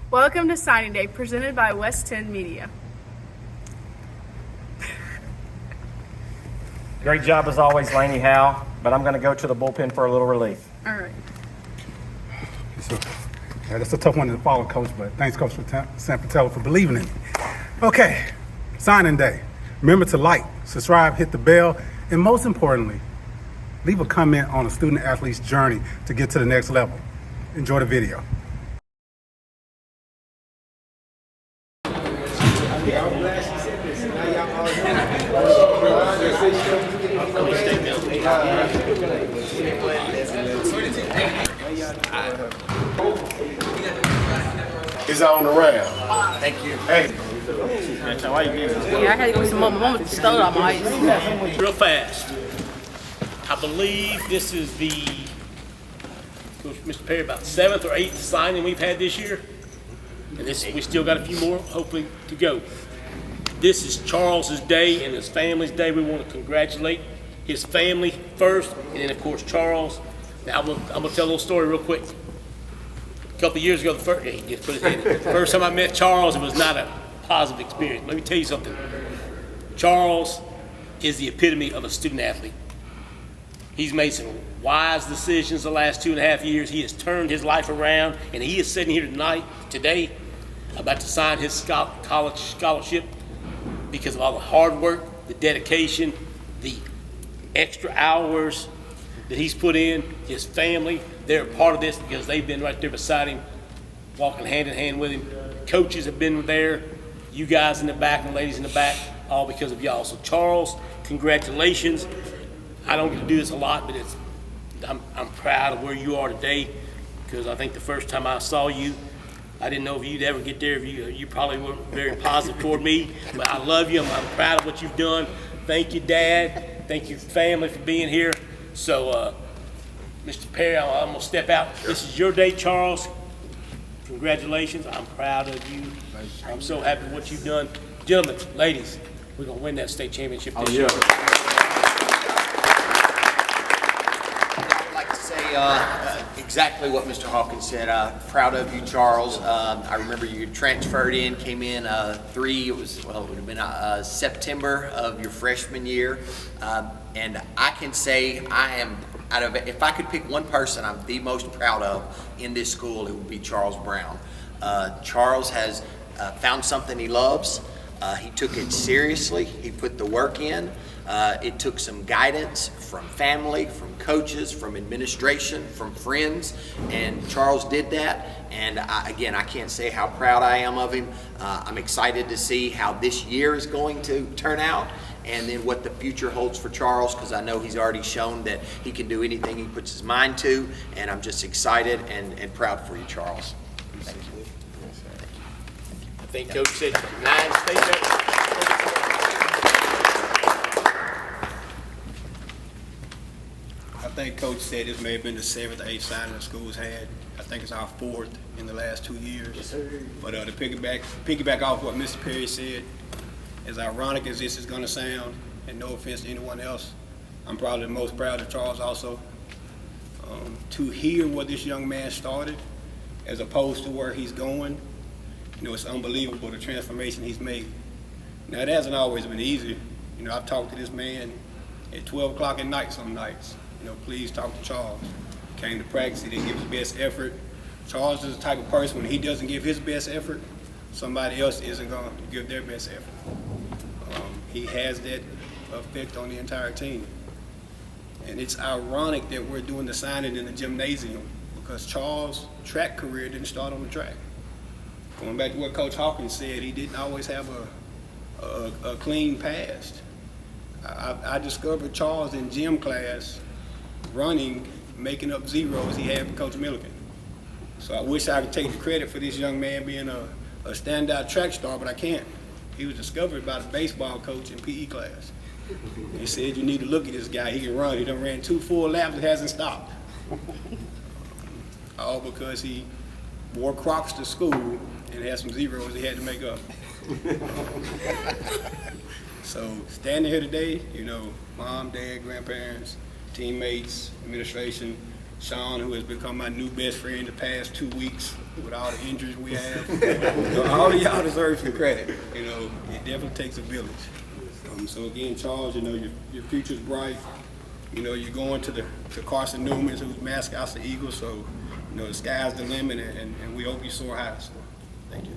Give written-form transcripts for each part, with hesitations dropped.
Welcome to Signing Day, presented by West 10 Media. Great job as always, Laney Howe, but I'm going to go to the bullpen for a little relief. All right. So, that's a tough one to follow, Coach, but thanks, Coach San Fratello, for believing in me. Okay, signing day. Remember to like, subscribe, hit the bell, and most importantly, leave a comment on a student-athlete's journey to get to the next level. Enjoy the video. It's on the round. Thank you. Hey. Yeah, I had to go with some more. My mama stole all my ice. Real fast. I believe this is the, Mr. Perry, about 7th or 8th signing we've had this year. And we still got a few more, hopefully, to go. This is Charles's day and his family's day. We want to congratulate his family first, and then, of course, Charles. Now, I'm going to tell a little story real quick. A couple of years ago, the first time I met Charles, it was not a positive experience. Let me tell you something. Charles is the epitome of a student athlete. He's made some wise decisions the last 2.5 years. He has turned his life around, and he is sitting here today, about to sign his college scholarship because of all the hard work, the dedication, the extra hours that he's put in. His family, they're a part of this because they've been right there beside him, walking hand in hand with him. Coaches have been there, you guys in the back and ladies in the back, all because of y'all. So Charles, congratulations. I don't get to do this a lot, but I'm proud of where you are today, because I think the first time I saw you, I didn't know if you'd ever get there. You probably weren't very positive toward me, but I love you. I'm proud of what you've done. Thank you, Dad. Thank you, family, for being here. So, Mr. Perry, I'm gonna step out. This is your day, Charles. Congratulations. I'm proud of you. I'm so happy with what you've done. Gentlemen, ladies, we're gonna win that state championship this year. I'd like to say exactly what Mr. Hawkins said. Proud of you, Charles. I remember you transferred in, came in it would have been September of your freshman year. And I can say I am, if I could pick one person I'm the most proud of in this school, it would be Charles Brown. Charles has found something he loves. He took it seriously. He put the work in. It took some guidance from family, from coaches, from administration, from friends, and Charles did that. And again, I can't say how proud I am of him. I'm excited to see how this year is going to turn out, and then what the future holds for Charles, because I know he's already shown that he can do anything he puts his mind to, and I'm just excited and proud for you, Charles. Thank you. I think Coach said 9 state. I think Coach said this may have been the 7th or 8th signing the school's had. I think it's our 4th in the last 2 years. Yes, sir. But to piggyback off what Mr. Perry said, as ironic as this is going to sound, and no offense to anyone else, I'm probably the most proud of Charles also. To hear what this young man started, as opposed to where he's going, it's unbelievable the transformation he's made. Now, it hasn't always been easy. I've talked to this man at 12 o'clock at night some nights. Please talk to Charles. Came to practice, he didn't give his best effort. Charles is the type of person, when he doesn't give his best effort, somebody else isn't going to give their best effort. He has that effect on the entire team. And it's ironic that we're doing the signing in the gymnasium, because Charles' track career didn't start on the track. Going back to what Coach Hawkins said, he didn't always have a clean past. I discovered Charles in gym class running, making up zeros he had with Coach Millican. So I wish I could take the credit for this young man being a standout track star, but I can't. He was discovered by the baseball coach in PE class. He said, you need to look at this guy, he can run. He done ran 2 full laps and hasn't stopped. All because he wore Crocs to school and had some zeros he had to make up. So standing here today, mom, dad, grandparents, teammates, administration, Sean, who has become my new best friend the past 2 weeks, with all the injuries we have. All of y'all deserve some credit. You know, it definitely takes a village. So again, Charles, you know, your future's bright. You know, you're going to Carson-Newman, who's mascot's the Eagles, so, you know, the sky's the limit, and we hope you soar high. So, thank you.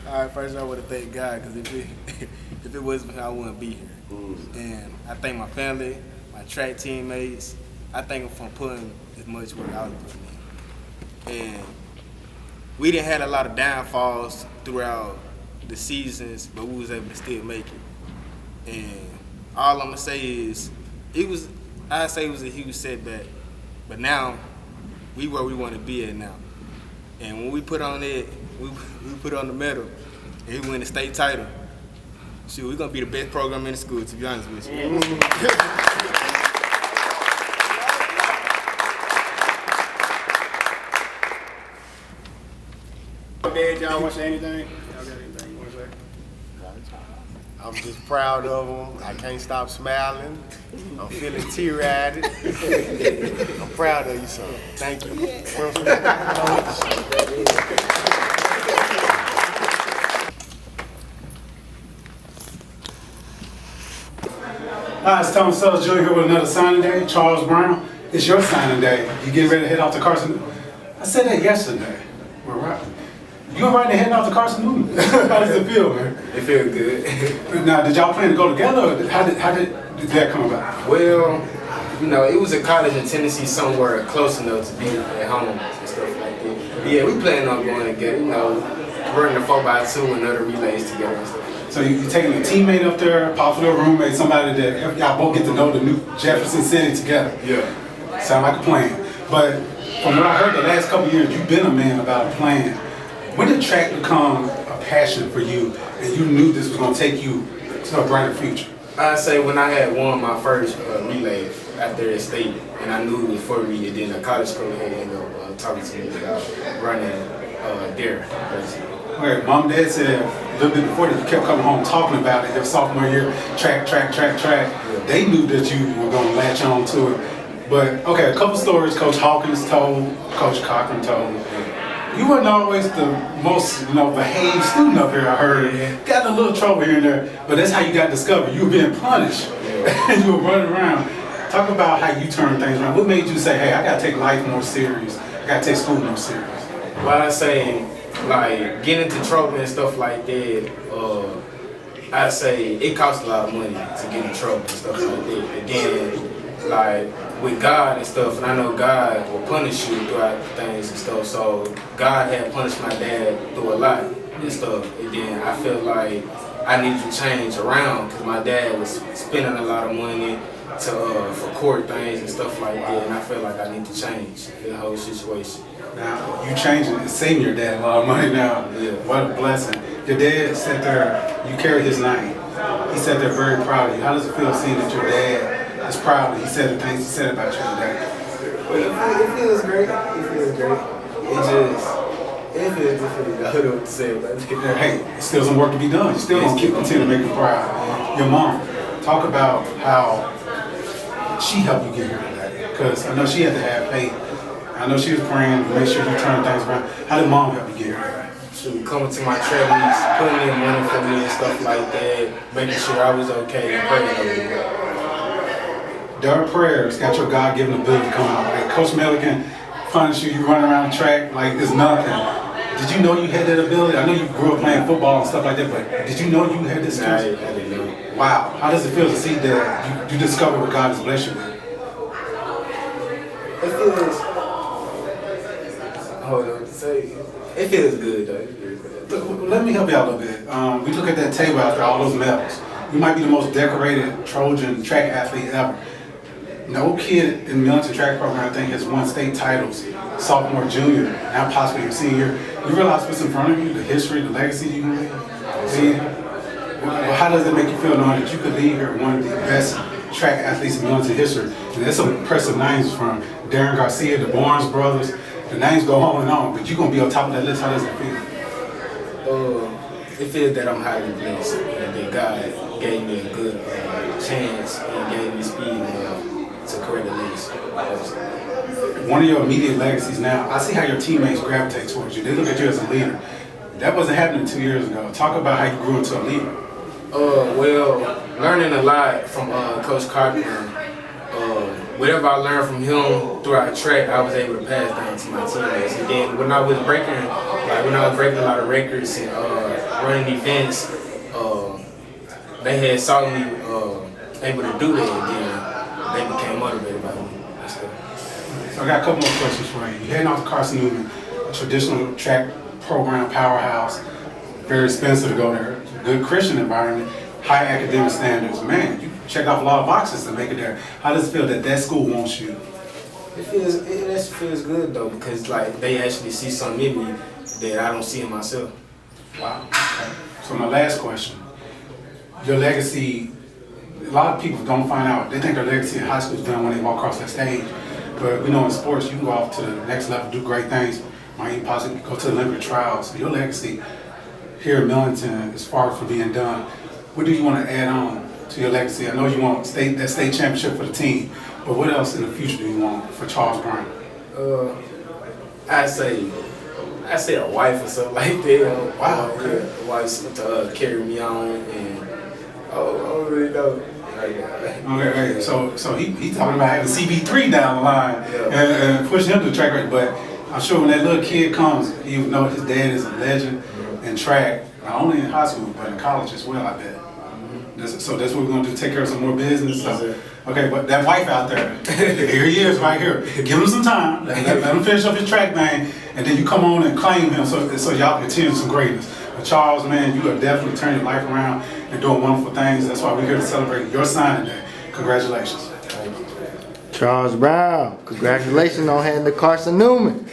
All right, first I want to thank God, because if it wasn't for him, I wouldn't be here. And I thank my family, my track teammates. I thank them for putting as much work out for me. And we didn't have a lot of downfalls throughout the seasons, but we was able to still make it. And all I'm gonna say is, I'd say it was a huge setback, but now we where we want to be at now. And when we put on it, we put on the medal, and we win the state title. Shoot, we're gonna be the best program in the school, to be honest with you. Dad, y'all want to say anything? Y'all got anything you want to say? I'm just proud of them. I can't stop smiling. I'm feeling teary-eyed. I'm proud of you, son. Thank you. Hi, it's Thomas Sells Jr. here with another signing day. Chelse Brown, it's your signing day. You getting ready to head out to Carson? I said that yesterday. We're right. You were right to heading out to Carson-Newman. How does it feel, man? It feels good. Now, did y'all plan to go together, or how did that come about? Well, you know, it was a college in Tennessee somewhere close enough to be at home and stuff like that. But yeah, we planning on going together, you know, running the 4x2 and other relays together and stuff. So you taking a teammate up there, possibly a roommate, somebody that y'all both get to know the new Jefferson City together. Yeah. Sound like a plan. But from what I heard the last couple of years, you've been a man about a plan. When did track become a passion for you, and you knew this was going to take you to a brighter future? I'd say when I had won my first relay after at state, and I knew it was for me, and then the college coach had ended up talking to me about running there. Okay, Mom and Dad said a little bit before that you kept coming home talking about it. Your sophomore year, track. Yeah. They knew that you were going to latch on to it. But, okay, a couple stories Coach Hawkins told, Coach Cochran told. You weren't always the most, behaved student up here, I heard. Got in a little trouble here and there, but that's how you got discovered. You were being punished, and you were running around. Talk about how you turned things around. What made you say, hey, I got to take life more serious. I got to take school more serious? Well, I say, like, getting into trouble and stuff like that, I say it costs a lot of money to get in trouble and stuff like that. And then, like, with God and stuff, and I know God will punish you throughout things and stuff, so God had punished my dad through a lot and stuff, and then I felt like I needed to change around, because my dad was spending a lot of money for court things and stuff like that, and I felt like I need to change the whole situation. Now, you changing and saving your dad a lot of money now. Yeah. What a blessing. Your dad sat there, you carry his name. He sat there very proud of you. How does it feel seeing that your dad is proud that he said the things he said about you today? Well, it feels great. It feels great. It feels I don't know what to say about it. Hey, still some work to be done. You still gonna continue to make him proud. Your mom, talk about how she helped you get here today. Because I know she had to have faith. I know she was praying to make sure you turn things around. How did mom help you get here? She was coming to my track meets, putting in money for me and stuff like that, making sure I was okay and praying over me. Their prayers got your God-given ability to come out. Like Coach Millican punish you run around the track like it's nothing. Did you know you had that ability? I know you grew up playing football and stuff like that, but did you know you had this skill? I didn't know. Wow. How does it feel to see that you discover what God has blessed you with? It feels, hold on, it feels good though. Let me help you out a little bit. We look at that table after all those medals. You might be the most decorated Trojan track athlete ever. No kid in the Millington Track program, I think, has won state titles, sophomore, junior, now possibly your senior. You realize what's in front of you, the history, the legacy you can leave? See, well, how does it make you feel knowing that you could leave here one of the best track athletes in Millington history? And there's some impressive names from Darren Garcia, the Barnes brothers. The names go on, but you're going to be on top of that list. How does it feel? It feels that I'm highly blessed and that God gave me a good chance and gave me speed to correct the least. One of your immediate legacies now, I see how your teammates gravitate towards you. They look at you as a leader. That wasn't happening 2 years ago. Talk about how you grew into a leader. Well, learning a lot from Coach Cochran. Whatever I learned from him throughout track, I was able to pass down to my teammates. And then when I was breaking a lot of records and running events, they had saw me able to do that, and then they became motivated by me. So I got a couple more questions for you. You're heading off to Carson-Newman, a traditional track program powerhouse, very expensive to go there, good Christian environment, high academic standards. Man, you checked off a lot of boxes to make it there. How does it feel that school wants you? It feels good though, because like they actually see something in me that I don't see in myself. Wow. Okay. So my last question, your legacy, a lot of people don't find out. They think their legacy in high school is done when they walk across that stage. But we know in sports, you can go off to the next level, do great things, might even possibly go to the Olympic trials. So your legacy here in Millington is far from being done. What do you want to add on to your legacy? I know you want that state championship for the team, but what else in the future do you want for Chelse Brown? I say a wife or something like that. Wow, okay. A wife to carry me on, and I don't really know. Okay, so he talking about having CB3 down the line and pushing him to the track record, but I'm sure when that little kid comes, he would know his dad is a legend in track, not only in high school, but in college as well, I bet. So that's what we're going to do, take care of some more business. So, okay, but that wife out there, here he is right here. Give him some time, let him finish up his track thing, and then you come on and claim him so y'all can continue some greatness. But Charles, man, you have definitely turned your life around and doing wonderful things. That's why we're here to celebrate your signing day. Congratulations. Chelse Brown, congratulations on heading to Carson-Newman.